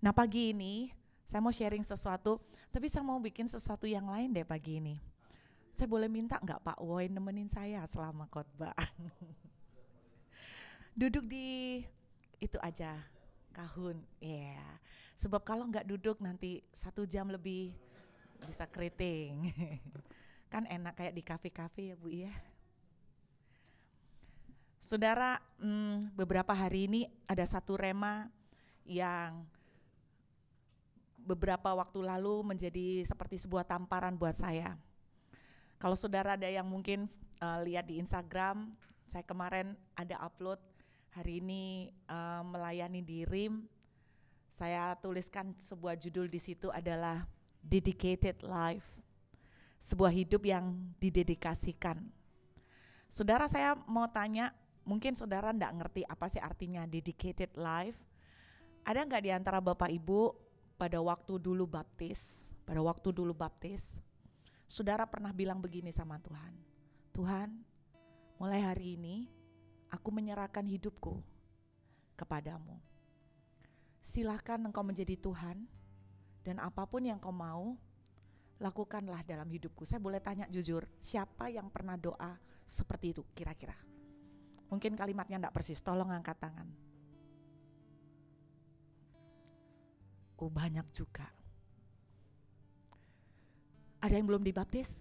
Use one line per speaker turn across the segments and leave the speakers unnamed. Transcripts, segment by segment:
Nah pagi ini saya mau sharing sesuatu, tapi saya mau bikin sesuatu yang lain deh pagi ini. Saya boleh minta nggak Pak Woy nemenin saya selama khotbah? Duduk di itu aja, kahun. Ya, yeah. Sebab kalau nggak duduk nanti 1 jam lebih bisa keriting. Kan enak kayak di kafe-kafe ya Bu ya. Saudara, beberapa hari ini ada satu rema yang beberapa waktu lalu menjadi seperti sebuah tamparan buat saya. Kalau saudara ada yang mungkin lihat di Instagram, saya kemarin ada upload hari ini melayani di RIM. Saya tuliskan sebuah judul di situ adalah Dedicated Life, sebuah hidup yang didedikasikan. Saudara, saya mau tanya, mungkin saudara enggak ngerti apa sih artinya dedicated life. Ada enggak di antara Bapak Ibu pada waktu dulu baptis, saudara pernah bilang begini sama Tuhan, Tuhan, mulai hari ini aku menyerahkan hidupku kepadamu. Silakan engkau menjadi Tuhan, dan apapun yang kau mau, lakukanlah dalam hidupku. Saya boleh tanya jujur, siapa yang pernah doa seperti itu kira-kira? Mungkin kalimatnya enggak persis, tolong angkat tangan. Oh banyak juga. Ada yang belum dibaptis?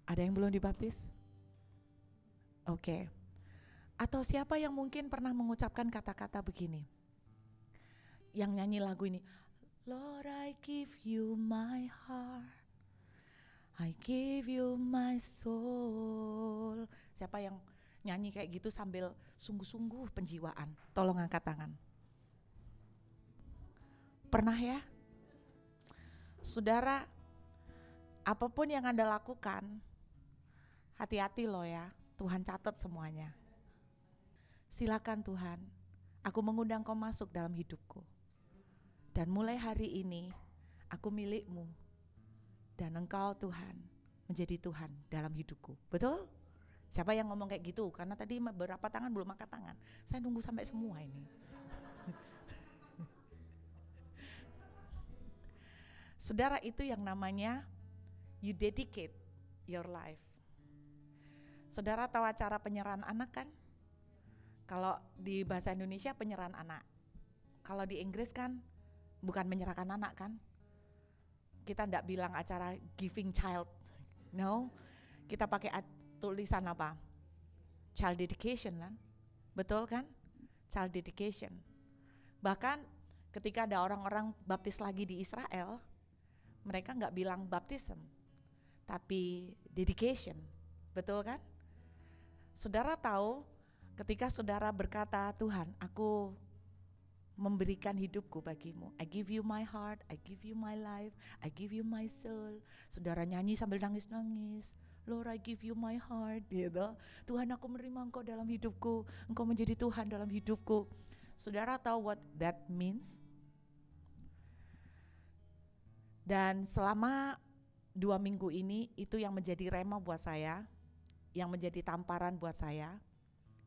Ada yang belum dibaptis? Oke. Atau siapa yang mungkin pernah mengucapkan kata-kata begini? Yang nyanyi lagu ini, Lord I give you my heart, I give you my soul. Siapa yang nyanyi kayak gitu sambil sungguh-sungguh penjiwaan? Tolong angkat tangan. Pernah ya? Saudara, apapun yang Anda lakukan, hati-hati loh ya, Tuhan catat semuanya. Silakan Tuhan, aku mengundang kau masuk dalam hidupku. Dan mulai hari ini, aku milikmu. Dan engkau Tuhan, menjadi Tuhan dalam hidupku. Betul? Siapa yang ngomong kayak gitu? Karena tadi beberapa tangan belum angkat tangan. Saya nunggu sampai semua ini. Saudara, itu yang namanya you dedicate your life. Saudara tahu acara penyerahan anak kan? Kalau di bahasa Indonesia penyerahan anak. Kalau di Inggris kan bukan menyerahkan anak kan? Kita enggak bilang acara giving child. No. Kita pakai tulisan apa? Child dedication kan? Betul kan? Child dedication. Bahkan ketika ada orang-orang baptis lagi di Israel, mereka enggak bilang baptism, tapi dedication. Betul kan? Saudara tahu ketika saudara berkata, Tuhan, aku memberikan hidupku bagimu. I give you my heart, I give you my life, I give you my soul. Saudara nyanyi sambil nangis-nangis. Lord, I give you my heart, gitu. Tuhan, aku menerima engkau dalam hidupku. Engkau menjadi Tuhan dalam hidupku. Saudara tahu what that means? Dan selama 2 minggu ini itu yang menjadi rema buat saya, yang menjadi tamparan buat saya.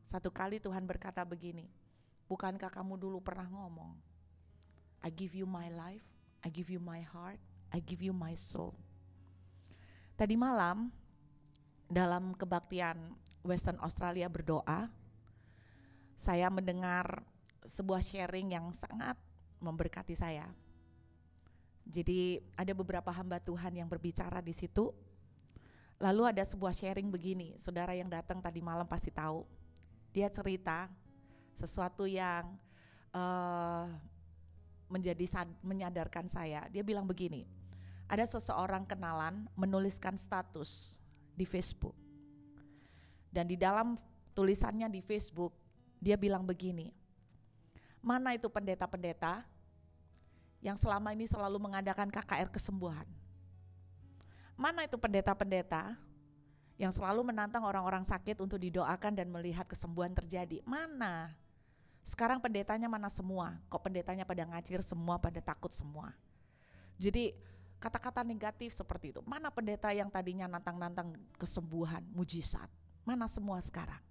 Satu kali Tuhan berkata begini, bukankah kamu dulu pernah ngomong, I give you my life, I give you my heart, I give you my soul. Tadi malam dalam kebaktian Western Australia berdoa, saya mendengar sebuah sharing yang sangat memberkati saya. Jadi ada beberapa hamba Tuhan yang berbicara di situ. Lalu ada sebuah sharing begini, saudara yang datang tadi malam pasti tahu. Dia cerita sesuatu yang menyadarkan saya. Dia bilang begini, ada seseorang kenalan menuliskan status di Facebook. Dan di dalam tulisannya di Facebook, dia bilang begini, mana itu pendeta-pendeta yang selama ini selalu mengadakan KKR kesembuhan? Mana itu pendeta-pendeta yang selalu menantang orang-orang sakit untuk didoakan dan melihat kesembuhan terjadi? Mana? Sekarang pendetanya mana semua? Kok pendetanya pada ngacir semua, pada takut semua? Jadi kata-kata negatif seperti itu. Mana pendeta yang tadinya nantang-nantang kesembuhan, mujizat? Mana semua sekarang?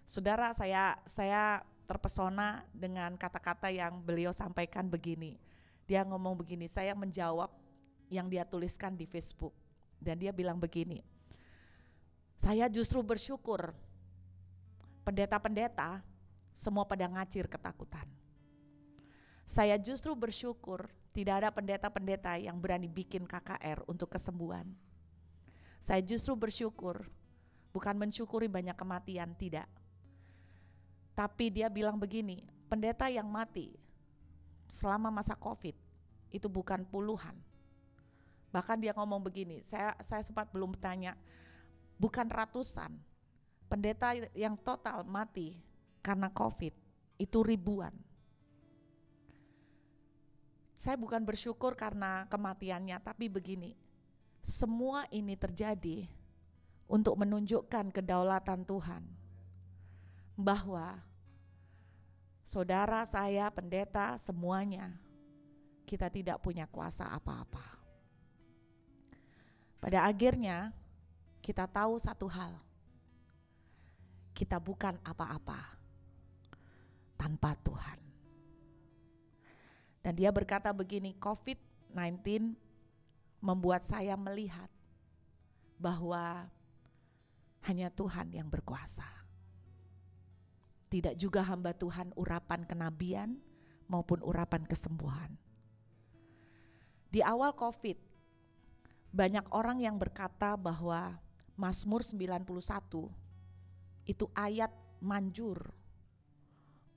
Saudara, saya terpesona dengan kata-kata yang beliau sampaikan begini. Dia ngomong begini, saya menjawab yang dia tuliskan di Facebook. Dan dia bilang begini, saya justru bersyukur pendeta-pendeta semua pada ngacir ketakutan. Saya justru bersyukur tidak ada pendeta-pendeta yang berani bikin KKR untuk kesembuhan. Saya justru bersyukur, bukan mensyukuri banyak kematian, tidak. Tapi dia bilang begini, pendeta yang mati selama masa COVID itu bukan puluhan. Bahkan dia ngomong begini, saya sempat belum tanya, bukan ratusan. Pendeta yang total mati karena COVID itu ribuan. Saya bukan bersyukur karena kematiannya, tapi begini, semua ini terjadi untuk menunjukkan kedaulatan Tuhan, bahwa saudara saya, pendeta, semuanya kita tidak punya kuasa apa-apa. Pada akhirnya kita tahu satu hal, kita bukan apa-apa tanpa Tuhan. Dan dia berkata begini, COVID-19 membuat saya melihat bahwa hanya Tuhan yang berkuasa. Tidak juga hamba Tuhan urapan kenabian maupun urapan kesembuhan. Di awal COVID, banyak orang yang berkata bahwa Mazmur 91 itu ayat manjur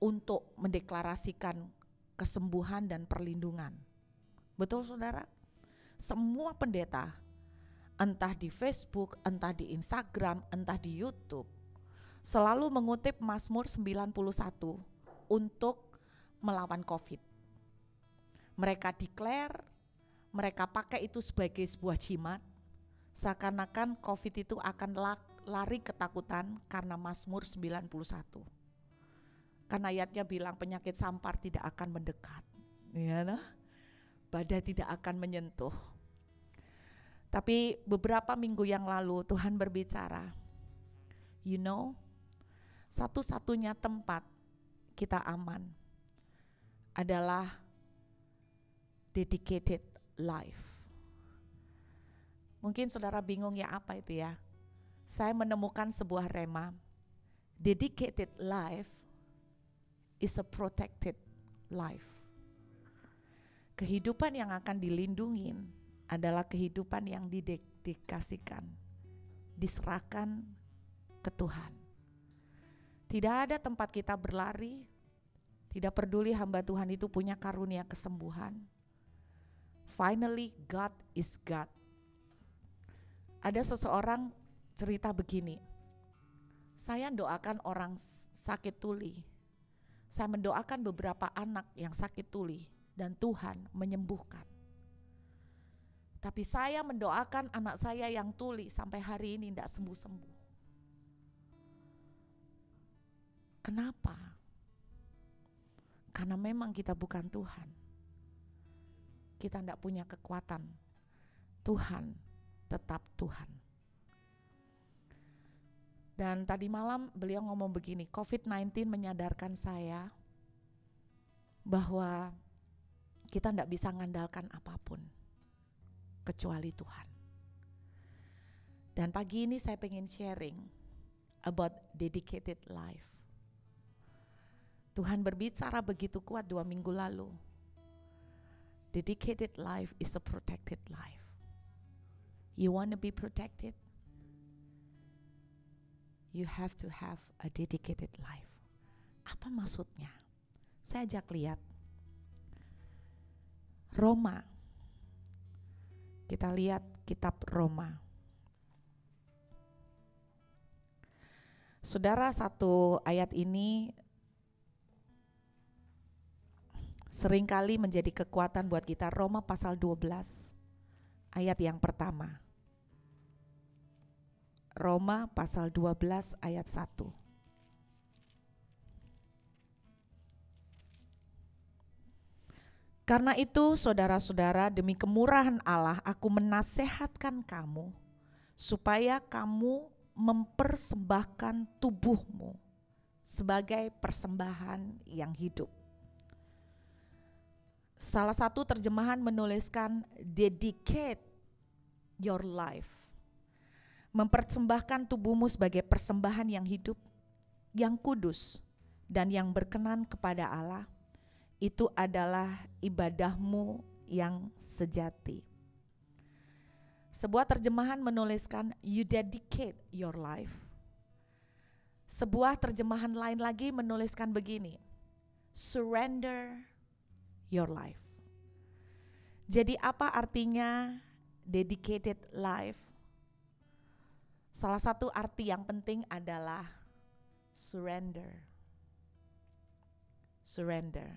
untuk mendeklarasikan kesembuhan dan perlindungan. Betul saudara? Semua pendeta, entah di Facebook, entah di Instagram, entah di YouTube, selalu mengutip Mazmur 91 untuk melawan COVID. Mereka declare, mereka pakai itu sebagai sebuah jimat, seakan-akan COVID itu akan lari ketakutan karena Mazmur 91. Karena ayatnya bilang penyakit sampar tidak akan mendekat, ya, nah? Badai tidak akan menyentuh. Tapi beberapa minggu yang lalu Tuhan berbicara, you know, satu-satunya tempat kita aman adalah dedicated life. Mungkin saudara bingung ya apa itu ya. Saya menemukan sebuah rema. Dedicated life is a protected life. Kehidupan yang akan dilindungi adalah kehidupan yang didedikasikan, diserahkan ke Tuhan. Tidak ada tempat kita berlari, tidak peduli hamba Tuhan itu punya karunia kesembuhan. Finally, God is God. Ada seseorang cerita begini, saya mendoakan orang sakit tuli, saya mendoakan beberapa anak yang sakit tuli dan Tuhan menyembuhkan. Tapi saya mendoakan anak saya yang tuli sampai hari ini tidak sembuh-sembuh. Kenapa? Karena memang kita bukan Tuhan. Kita tidak punya kekuatan. Tuhan tetap Tuhan. Dan tadi malam beliau ngomong begini, COVID-19 menyadarkan saya bahwa kita tidak bisa mengandalkan apapun kecuali Tuhan. Dan pagi ini saya pengen sharing about dedicated life. Tuhan berbicara begitu kuat 2 minggu lalu. Dedicated life is a protected life. You want to be protected? You have to have a dedicated life. Apa maksudnya? Saya ajak lihat Roma. Kita lihat kitab Roma. Saudara, satu ayat ini seringkali menjadi kekuatan buat kita. Roma pasal 12 ayat yang pertama. Roma pasal 12 ayat 1. Karena itu saudara-saudara, demi kemurahan Allah aku menasehatkan kamu supaya kamu mempersembahkan tubuhmu sebagai persembahan yang hidup. Salah satu terjemahan menuliskan dedicate your life. Mempersembahkan tubuhmu sebagai persembahan yang hidup, yang kudus, dan yang berkenan kepada Allah. Itu adalah ibadahmu yang sejati. Sebuah terjemahan menuliskan you dedicate your life. Sebuah terjemahan lain lagi menuliskan begini, surrender your life. Jadi apa artinya dedicated life? Salah satu arti yang penting adalah surrender. Surrender.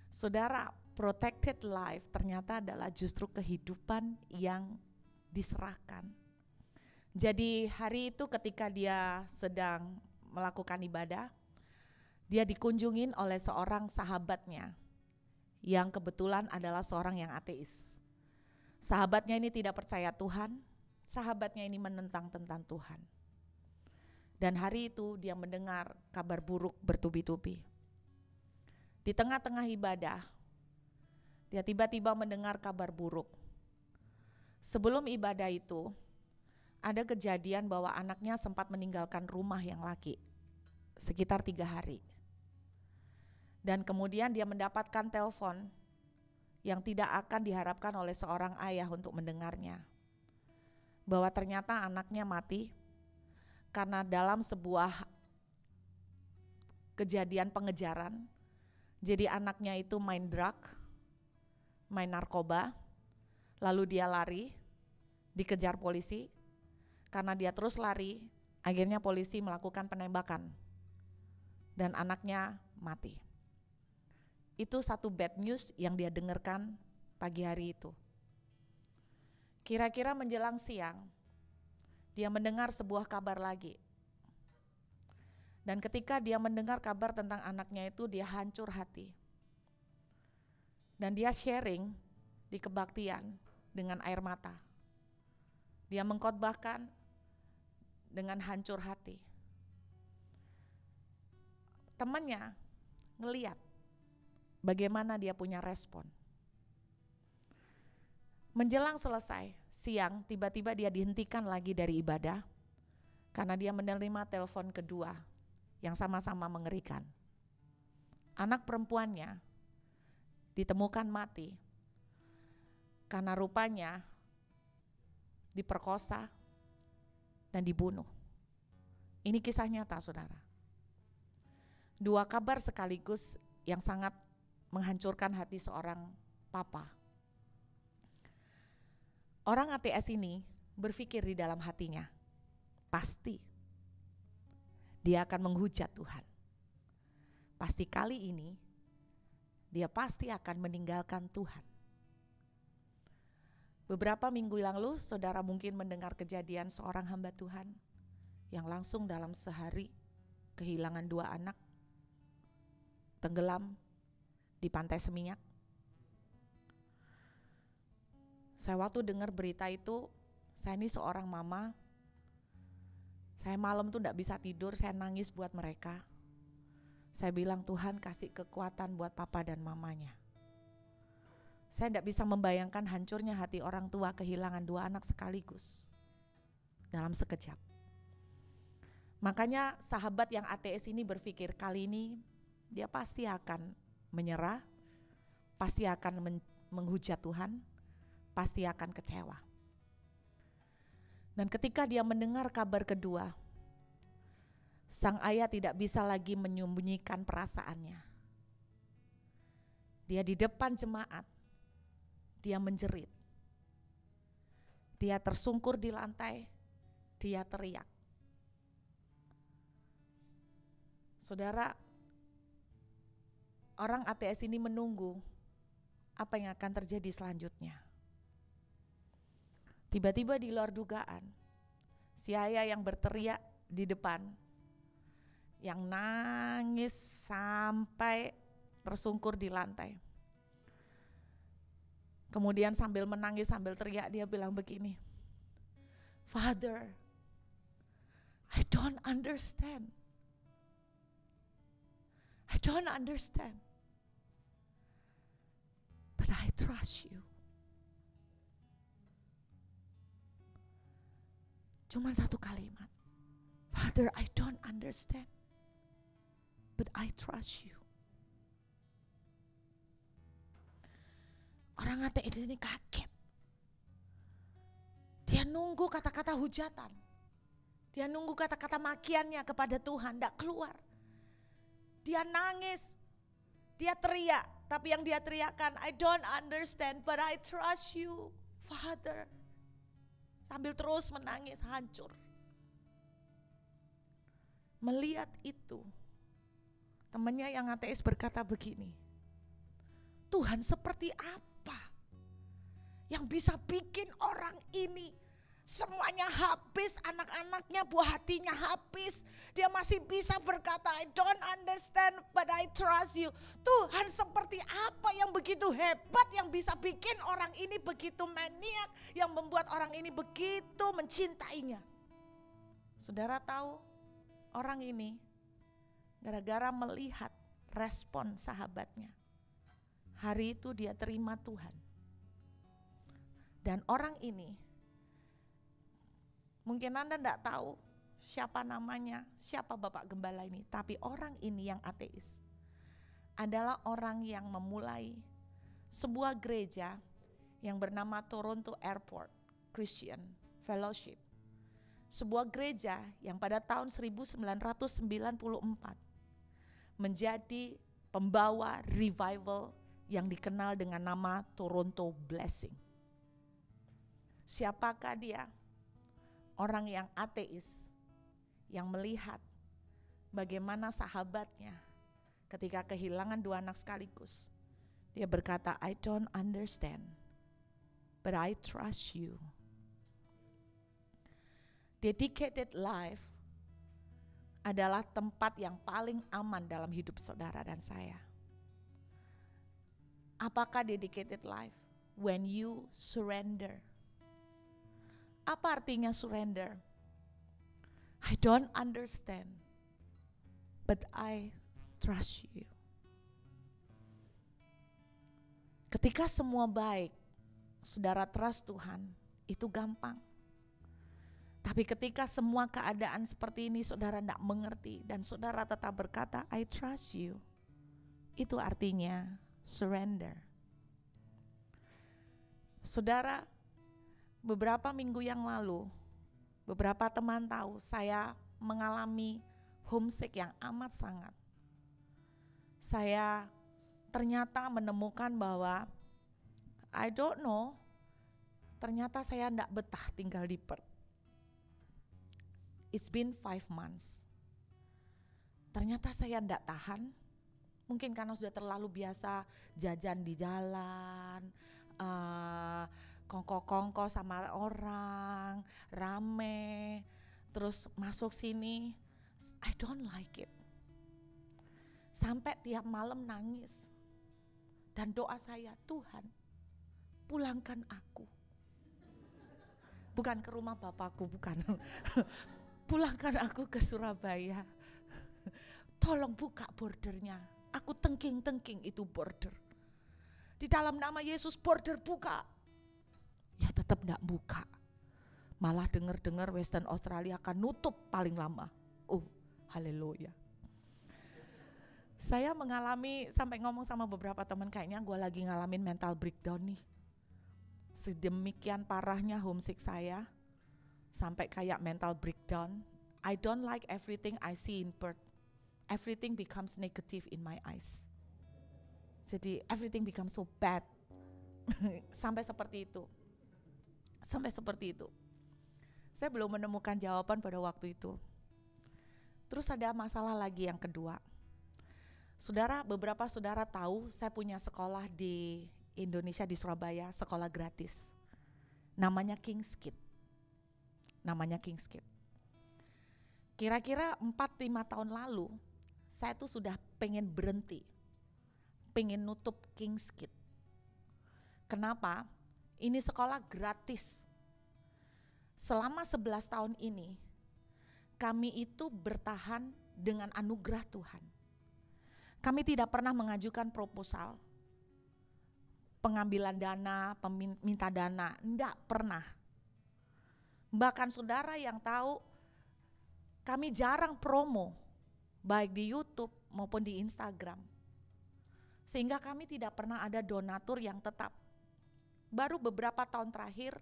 Saudara, protected life ternyata adalah justru kehidupan yang diserahkan. Jadi hari itu ketika dia sedang melakukan ibadah, dia dikunjungin oleh seorang sahabatnya yang kebetulan adalah seorang yang ateis. Sahabatnya ini tidak percaya Tuhan, sahabatnya ini menentang tentang Tuhan. Dan hari itu dia mendengar kabar buruk bertubi-tubi. Di tengah-tengah ibadah, dia tiba-tiba mendengar kabar buruk. Sebelum ibadah itu, ada kejadian bahwa anaknya sempat meninggalkan rumah yang laki, sekitar 3 hari. Dan kemudian dia mendapatkan telepon yang tidak akan diharapkan oleh seorang ayah untuk mendengarnya. Bahwa ternyata anaknya mati karena dalam sebuah kejadian pengejaran, jadi anaknya itu main drug, main narkoba, lalu dia lari, dikejar polisi. Karena dia terus lari, akhirnya polisi melakukan penembakan dan anaknya mati. Itu satu bad news yang dia dengarkan pagi hari itu. Kira-kira menjelang siang, dia mendengar sebuah kabar lagi. Dan ketika dia mendengar kabar tentang anaknya itu, dia hancur hati. Dan dia sharing di kebaktian dengan air mata. Dia mengkhotbahkan dengan hancur hati. Temannya ngeliat bagaimana dia punya respon. Menjelang selesai, siang tiba-tiba dia dihentikan lagi dari ibadah karena dia menerima telepon kedua yang sama-sama mengerikan. Anak perempuannya ditemukan mati karena rupanya diperkosa dan dibunuh. Ini kisah nyata, saudara. 2 kabar sekaligus yang sangat menghancurkan hati seorang papa. Orang ATS ini berpikir di dalam hatinya, pasti dia akan menghujat Tuhan. Pasti kali ini dia pasti akan meninggalkan Tuhan. Beberapa minggu lalu saudara mungkin mendengar kejadian seorang hamba Tuhan yang langsung dalam sehari kehilangan 2 anak, tenggelam di pantai Seminyak. Saya waktu dengar berita itu, saya ini seorang mama, saya malam tuh gak bisa tidur, saya nangis buat mereka. Saya bilang, Tuhan kasih kekuatan buat papa dan mamanya. Saya gak bisa membayangkan hancurnya hati orang tua kehilangan 2 anak sekaligus dalam sekejap. Makanya sahabat yang ATS ini berpikir kali ini dia pasti akan menyerah, pasti akan menghujat Tuhan, pasti akan kecewa. Dan ketika dia mendengar kabar kedua, sang ayah tidak bisa lagi menyembunyikan perasaannya. Dia di depan jemaat, dia menjerit. Dia tersungkur di lantai, dia teriak. Saudara, orang ATS ini menunggu apa yang akan terjadi selanjutnya. Tiba-tiba di luar dugaan, si ayah yang berteriak di depan, yang nangis sampai tersungkur di lantai. Kemudian sambil menangis, sambil teriak dia bilang begini, Father, I don't understand. I don't understand, but I trust you. Cuma satu kalimat. Father, I don't understand, but I trust you. Orang ateis ini kaget. Dia nunggu kata-kata hujatan. Dia nunggu kata-kata makiannya kepada Tuhan, tidak keluar. Dia nangis, dia teriak, tapi yang dia teriakkan, I don't understand, but I trust you, Father. Sambil terus menangis, hancur. Melihat itu, temannya yang ateis berkata begini, Tuhan seperti apa yang bisa bikin orang ini semuanya habis, anak-anaknya, buah hatinya habis. Dia masih bisa berkata, I don't understand, but I trust you. Tuhan seperti apa yang begitu hebat, yang bisa bikin orang ini begitu maniak, yang membuat orang ini begitu mencintainya. Saudara tahu, orang ini gara-gara melihat respon sahabatnya, hari itu dia terima Tuhan. Dan orang ini, mungkin Anda tidak tahu siapa namanya, siapa Bapak Gembala ini. Tapi orang ini yang ateis adalah orang yang memulai sebuah gereja yang bernama Toronto Airport Christian Fellowship. Sebuah gereja yang pada tahun 1994 menjadi pembawa revival yang dikenal dengan nama Toronto Blessing. Siapakah dia? Orang yang ateis, yang melihat bagaimana sahabatnya ketika kehilangan 2 anak sekaligus. Dia berkata, I don't understand, but I trust you. Dedicated life adalah tempat yang paling aman dalam hidup saudara dan saya. Apakah dedicated life? When you surrender. Apa artinya surrender? I don't understand, but I trust you. Ketika semua baik, saudara trust Tuhan, itu gampang. Tapi ketika semua keadaan seperti ini saudara tidak mengerti dan saudara tetap berkata, I trust you, itu artinya surrender. Saudara, beberapa minggu yang lalu, beberapa teman tahu saya mengalami homesick yang amat sangat. Saya ternyata menemukan bahwa I don't know, ternyata saya tidak betah tinggal di Perth. It's been 5 months. Ternyata saya tidak tahan, mungkin karena sudah terlalu biasa jajan di jalan, kongko-kongko sama orang, rame, terus masuk sini, I don't like it. Sampai tiap malam nangis. Dan doa saya, Tuhan, pulangkan aku. Bukan ke rumah bapakku, bukan. Pulangkan aku ke Surabaya. Tolong buka bordernya. Aku tengking-tengking itu border. Di dalam nama Yesus border buka. Ya tetap tidak buka. Malah dengar-dengar Western Australia akan nutup paling lama. Oh, haleluya. Saya mengalami, sampai ngomong sama beberapa teman, kayaknya gue lagi ngalamin mental breakdown nih. Sedemikian parahnya homesick saya, sampai kayak mental breakdown. I don't like everything I see in Perth. Everything becomes negative in my eyes. Jadi everything becomes so bad. Sampai seperti itu. Sampai seperti itu. Saya belum menemukan jawaban pada waktu itu. Terus ada masalah lagi yang kedua. Saudara, beberapa saudara tahu saya punya sekolah di Indonesia, di Surabaya, sekolah gratis. Namanya King's Kids. Namanya King's Kids. Kira-kira 4-5 tahun lalu, saya tuh sudah pengen berhenti. Pengen nutup King's Kids. Kenapa? Ini sekolah gratis. Selama 11 tahun ini, kami itu bertahan dengan anugerah Tuhan. Kami tidak pernah mengajukan proposal, pengambilan dana, minta dana, enggak pernah. Bahkan saudara yang tahu, kami jarang promo, baik di YouTube maupun di Instagram. Sehingga kami tidak pernah ada donatur yang tetap. Baru beberapa tahun terakhir,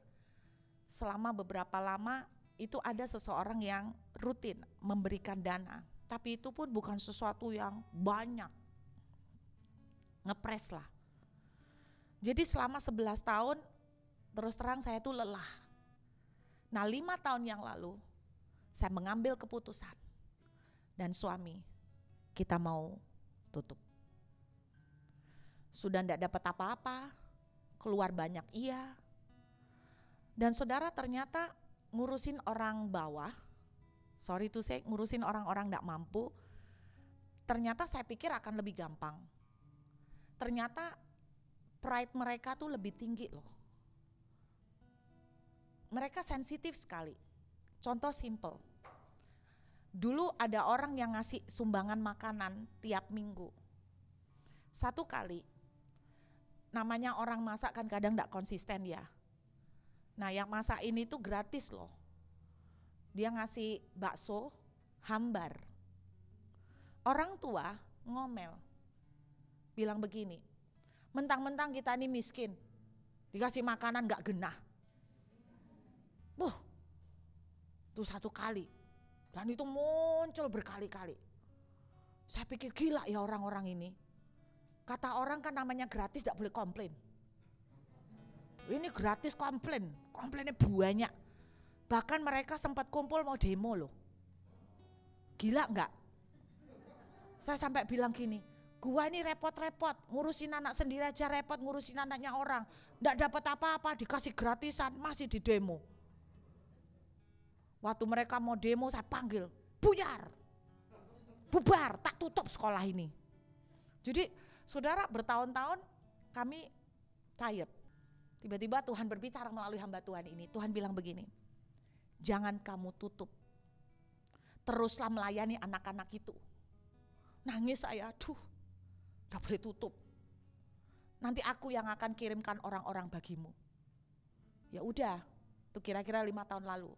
selama beberapa lama, itu ada seseorang yang rutin memberikan dana. Tapi itu pun bukan sesuatu yang banyak. Ngepres lah. Jadi selama 11 tahun, terus terang saya tuh lelah. Nah 5 tahun yang lalu, saya mengambil keputusan. Dan suami, kita mau tutup. Sudah tidak dapat apa-apa, keluar banyak iya. Dan saudara ternyata ngurusin orang bawah, ngurusin orang-orang tidak mampu, ternyata saya pikir akan lebih gampang. Ternyata pride mereka tuh lebih tinggi loh. Mereka sensitif sekali. Contoh simple. Dulu ada orang yang ngasih sumbangan makanan tiap minggu. Satu kali, namanya orang masak kan kadang tidak konsisten ya. Nah yang masak ini tuh gratis loh. Dia ngasih bakso, hambar. Orang tua ngomel, bilang begini, mentang-mentang kita ini miskin, dikasih makanan gak genah. Itu satu kali. Dan itu muncul berkali-kali. Saya pikir gila ya orang-orang ini. Kata orang kan namanya gratis gak boleh komplain. Ini gratis komplain, komplainnya banyak. Bahkan mereka sempat kumpul mau demo loh. Gila enggak? Saya sampai bilang gini, gua ini repot-repot, ngurusin anak sendiri aja repot, ngurusin anaknya orang. Enggak dapat apa-apa, dikasih gratisan, masih di demo. Waktu mereka mau demo saya panggil, buyar, bubar, tak tutup sekolah ini. Jadi saudara bertahun-tahun kami tired. Tiba-tiba Tuhan berbicara melalui hamba Tuhan ini. Tuhan bilang begini, jangan kamu tutup, teruslah melayani anak-anak itu. Nangis saya, gak boleh tutup. Nanti aku yang akan kirimkan orang-orang bagimu. Ya udah, itu kira-kira 5 tahun lalu.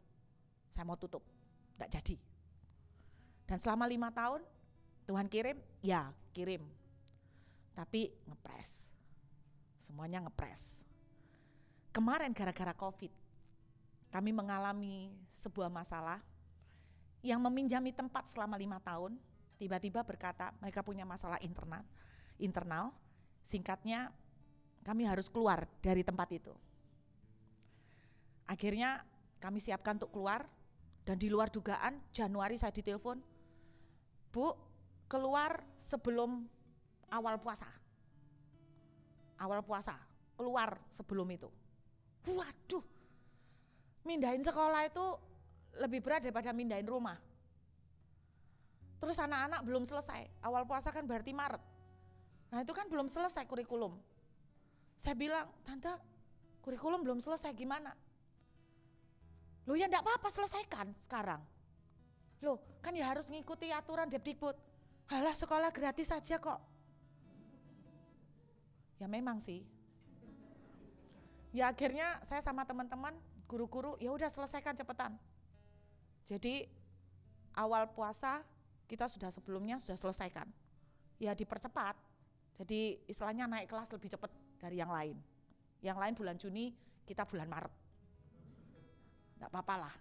Saya mau tutup, gak jadi. Dan selama 5 tahun, Tuhan kirim, ya kirim. Tapi ngepres, semuanya ngepres. Kemarin gara-gara COVID, kami mengalami sebuah masalah yang meminjami tempat selama 5 tahun, tiba-tiba berkata mereka punya masalah internal, singkatnya kami harus keluar dari tempat itu. Akhirnya kami siapkan untuk keluar, dan di luar dugaan Januari saya ditelepon, Bu, keluar sebelum awal puasa, keluar sebelum itu. Waduh, mindahin sekolah itu lebih berat daripada mindahin rumah. Terus anak-anak belum selesai, awal puasa kan berarti Maret. Nah itu kan belum selesai kurikulum. Saya bilang, Tante, kurikulum belum selesai gimana? Loh ya enggak apa-apa, selesaikan sekarang. Loh kan ya harus ngikuti aturan Depdikbud. Halah sekolah gratis saja kok. Ya memang sih. Ya akhirnya saya sama teman-teman, guru-guru, ya udah selesaikan cepetan. Jadi awal puasa kita sebelumnya sudah selesaikan. Ya dipercepat. Jadi istilahnya naik kelas lebih cepat dari yang lain. Yang lain bulan Juni, kita bulan Maret. Enggak apa-apa lah.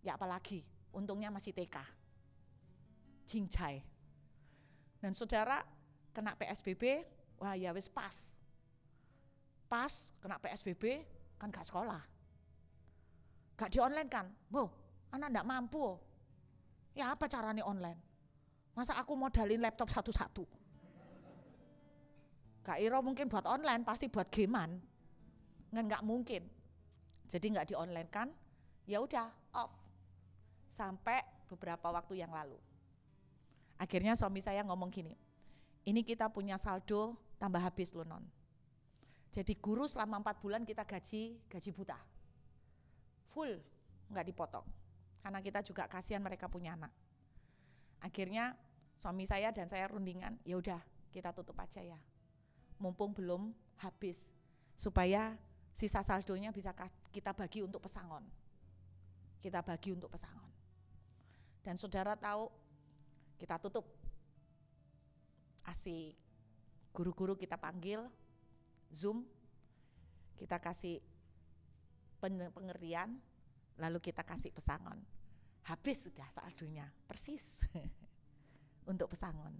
Ya apalagi, untungnya masih TK. Cincai. Dan saudara kena PSBB, wah ya wis pas. Pas kena PSBB kan gak sekolah. Gak di online kan, anak gak mampu. Ya apa caranya online? Masa aku modalin laptop satu-satu? Kak Iro mungkin buat online, pasti buat gamean. Gak mungkin. Jadi gak di online kan, ya udah off. Sampai beberapa waktu yang lalu. Akhirnya suami saya ngomong gini, ini kita punya saldo tambah habis loh non. Jadi guru selama 4 bulan kita gaji buta. Full, enggak dipotong. Karena kita juga kasihan mereka punya anak. Akhirnya suami saya dan saya rundingan, ya udah kita tutup aja ya. Mumpung belum habis, supaya sisa saldonya bisa kita bagi untuk pesangon. Kita bagi untuk pesangon. Dan saudara tahu, kita tutup. Asik. Guru-guru kita panggil, Zoom, kita kasih pengertian, lalu kita kasih pesangon. Habis sudah saldonya, persis untuk pesangon.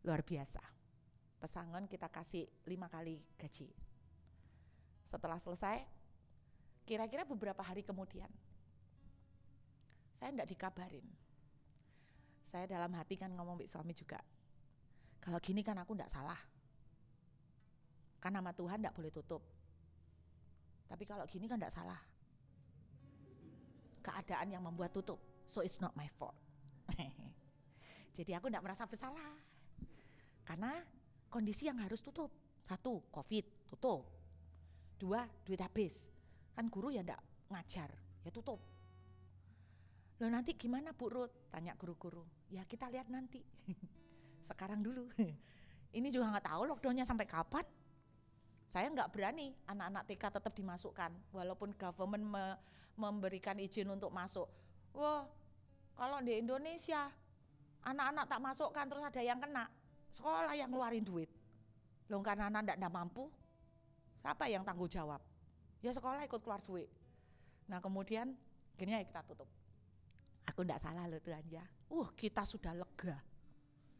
Luar biasa. Pesangon kita kasih 5 kali gaji. Setelah selesai, kira-kira beberapa hari kemudian, saya enggak dikabarin. Saya dalam hati kan ngomong sama suami juga, kalau gini kan aku enggak salah. Kan nama Tuhan enggak boleh tutup. Tapi kalau gini kan enggak salah. Keadaan yang membuat tutup, so it's not my fault. Jadi aku enggak merasa bersalah. Karena kondisi yang harus tutup. 1, COVID, tutup. 2, duit habis. Kan guru ya enggak ngajar, ya tutup. Loh nanti gimana Bu Ruth? Tanya guru-guru. Ya kita lihat nanti. Sekarang dulu. Ini juga enggak tahu lockdownnya sampai kapan. Saya enggak berani anak-anak TK tetap dimasukkan. Walaupun government memberikan izin untuk masuk. Wah, kalau di Indonesia anak-anak tak masukkan terus ada yang kena, sekolah yang ngeluarin duit. Loh karena anak enggak mampu, siapa yang tanggung jawab? Ya sekolah ikut keluar duit. Nah kemudian akhirnya kita tutup. Aku enggak salah loh Tuhan ya. Kita sudah lega.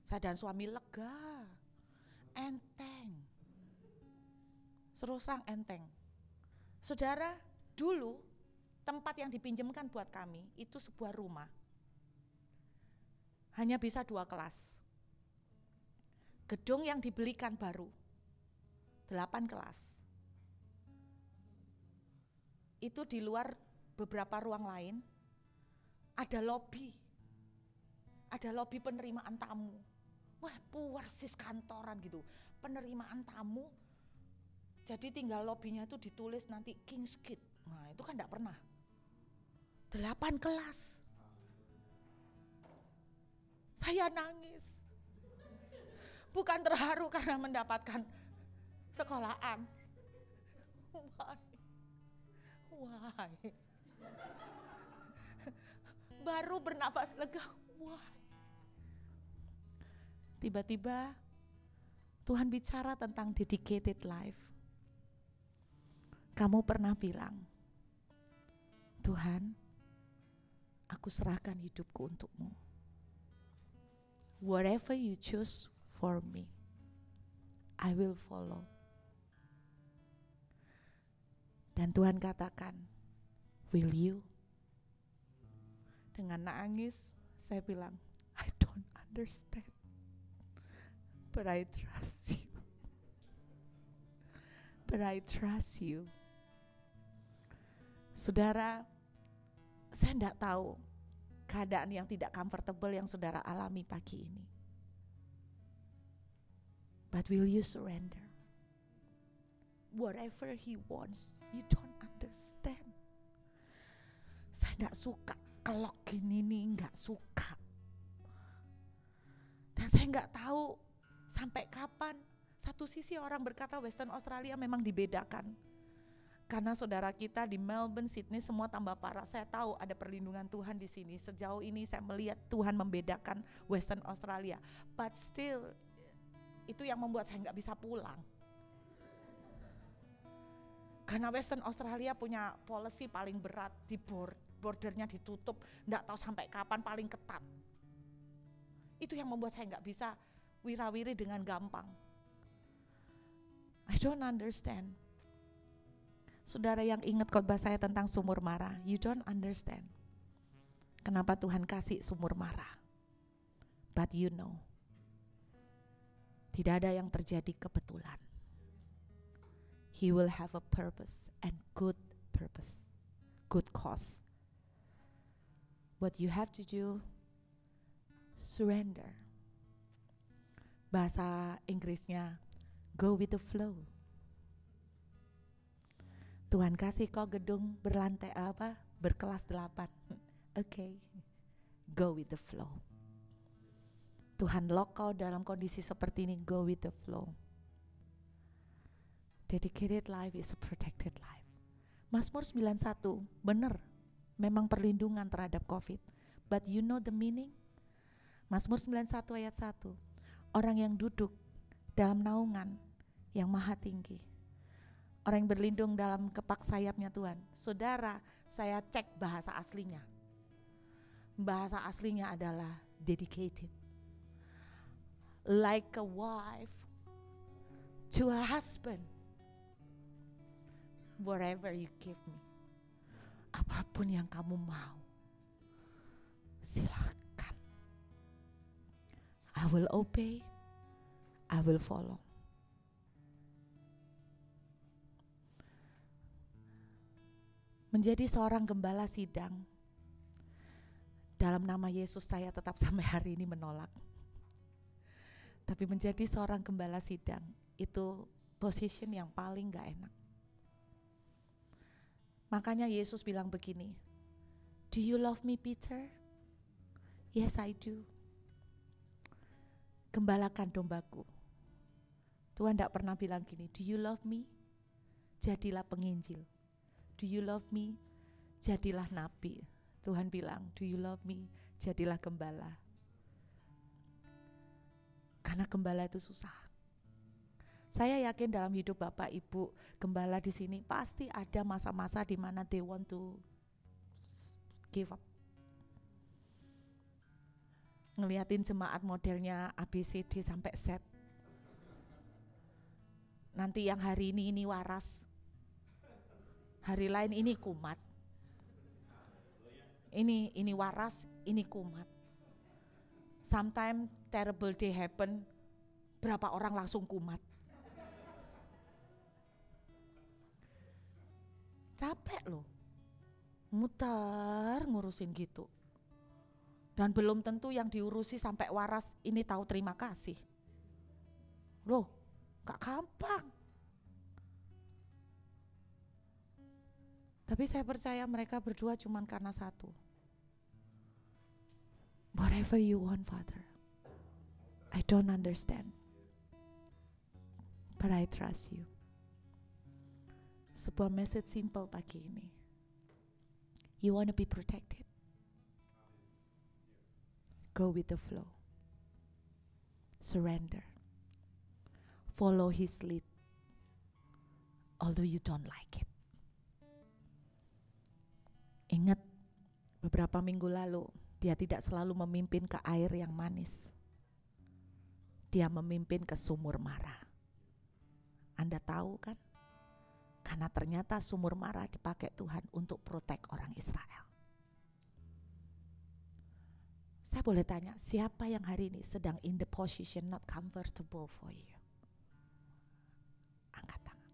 Saya dan suami lega. Enteng. Terus terang enteng. Saudara, dulu tempat yang dipinjamkan buat kami itu sebuah rumah. Hanya bisa 2 kelas. Gedung yang dibelikan baru 8 kelas. Itu di luar beberapa ruang lain ada lobi. Ada lobi penerimaan tamu. Wah, persis kantoran gitu. Penerimaan tamu. Jadi tinggal lobinya itu ditulis nanti King's Gate. Nah, itu kan enggak pernah. 8 kelas. Saya nangis. Bukan terharu karena mendapatkan sekolahan. Why? Baru bernafas lega. Why? Tiba-tiba Tuhan bicara tentang dedicated life. Kamu pernah bilang, Tuhan, aku serahkan hidupku untukmu. Whatever you choose for me, I will follow. Dan Tuhan katakan, will you? Dengan nangis, saya bilang, I don't understand, but I trust you. But I trust you. Saudara, saya tidak tahu keadaan yang tidak comfortable yang saudara alami pagi ini. But will you surrender? Whatever he wants, you don't understand. Saya tidak suka kelok gini nih, enggak suka. Dan saya enggak tahu sampai kapan. Satu sisi orang berkata Western Australia memang dibedakan. Karena saudara kita di Melbourne, Sydney semua tambah parah. Saya tahu ada perlindungan Tuhan di sini. Sejauh ini saya melihat Tuhan membedakan Western Australia. But still, itu yang membuat saya enggak bisa pulang. Karena Western Australia punya policy paling berat, di bordernya ditutup, enggak tahu sampai kapan, paling ketat. Itu yang membuat saya enggak bisa wirawiri dengan gampang. I don't understand. Saudara yang ingat khotbah saya tentang sumur mara, you don't understand. Kenapa Tuhan kasih sumur mara? But you know, tidak ada yang terjadi kebetulan. He will have a purpose and good purpose, good cause. What you have to do, surrender. Bahasa Inggrisnya, go with the flow. Tuhan kasih kau gedung berlantai berkelas 8. Okay, go with the flow. Tuhan lock kau dalam kondisi seperti ini, go with the flow. Dedicated life is a protected life. Mazmur 91, benar, memang perlindungan terhadap COVID. But you know the meaning? Mazmur 91 ayat 1. Orang yang duduk dalam naungan yang maha tinggi. Orang yang berlindung dalam kepak sayapnya Tuhan. Saudara, saya cek bahasa aslinya. Bahasa aslinya adalah dedicated. Like a wife to a husband. Whatever you give me. Apapun yang kamu mau. Silakan. I will obey. I will follow. Menjadi seorang gembala sidang, dalam nama Yesus saya tetap sampai hari ini menolak. Tapi menjadi seorang gembala sidang itu position yang paling gak enak. Makanya Yesus bilang begini, do you love me, Peter? Yes, I do. Gembalakan dombaku. Tuhan tidak pernah bilang gini, do you love me? Jadilah penginjil. Do you love me? Jadilah nabi. Tuhan bilang, do you love me? Jadilah gembala. Karena gembala itu susah. Saya yakin dalam hidup Bapak Ibu gembala di sini pasti ada masa-masa di mana they want to give up. Ngeliatin jemaat modelnya ABCD sampai Z. Nanti yang hari ini waras. Hari lain ini kumat. Ini waras, ini kumat. Sometimes terrible day happen, berapa orang langsung kumat. Capek loh, muter ngurusin gitu. Dan belum tentu yang diurusi sampai waras ini tahu terima kasih. Loh, gak gampang. Tapi saya percaya mereka berdua cuma karena satu. Whatever you want, Father. I don't understand. But I trust you. Sebuah message simple pagi ini. You want to be protected? Go with the flow. Surrender. Follow his lead. Although you don't like it. Ingat, beberapa minggu lalu, dia tidak selalu memimpin ke air yang manis. Dia memimpin ke sumur mara. Anda tahu kan? Karena ternyata sumur mara dipakai Tuhan untuk protect orang Israel. Saya boleh tanya, siapa yang hari ini sedang in the position not comfortable for you? Angkat tangan.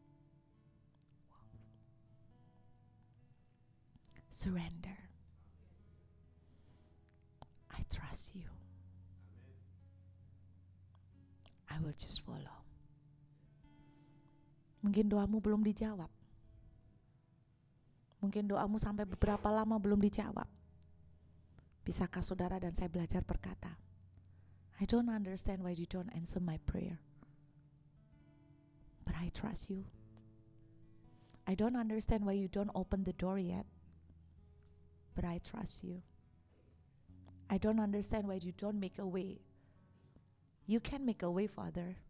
Surrender. I trust you. I will just follow. Mungkin doamu belum dijawab. Mungkin doamu sampai beberapa lama belum dijawab. Bisakah saudara dan saya belajar berkata, I don't understand why you don't answer my prayer. But I trust you. I don't understand why you don't open the door yet. But I trust you. I don't understand why you don't make a way. You can make a way, Father,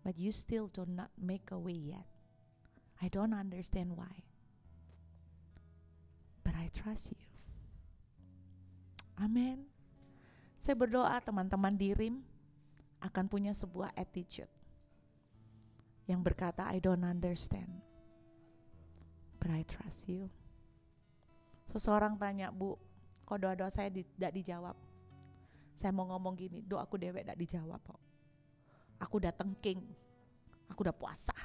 but you still do not make a way yet. I don't understand why. But I trust you. Amin. Saya berdoa teman-teman di RIM akan punya sebuah attitude yang berkata, I don't understand, but I trust you. Seseorang tanya, Bu, kok doa-doa saya tidak dijawab? Saya mau ngomong gini, doaku dewek tidak dijawab kok. Aku udah tengking, aku udah puasa,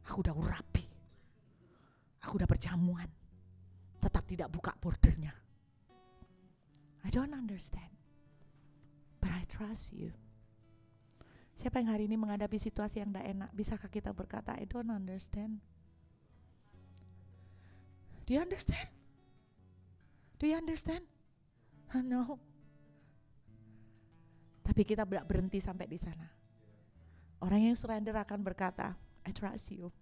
aku udah urapi, aku udah perjamuan, tetap tidak buka bordernya. I don't understand, but I trust you. Siapa yang hari ini menghadapi situasi yang tidak enak, bisakah kita berkata, I don't understand? Do you understand? Do you understand? No. Tapi kita tidak berhenti sampai di sana. Orang yang surrender akan berkata, I trust you.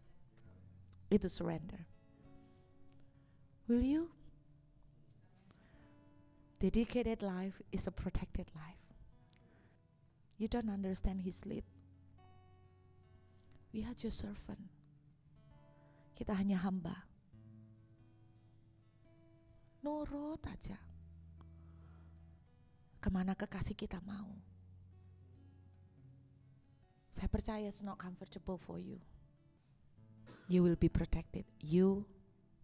Itu surrender. Will you? Dedicated life is a protected life. You don't understand his lead. We are just servant. Kita hanya hamba. Nurut aja. Kemana kekasih kita mau. Saya percaya it's not comfortable for you. You will be protected. You,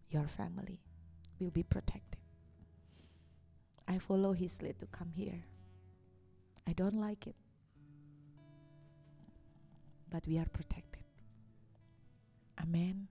your family will be protected. I follow his lead to come here. I don't like it. But we are protected. Amen.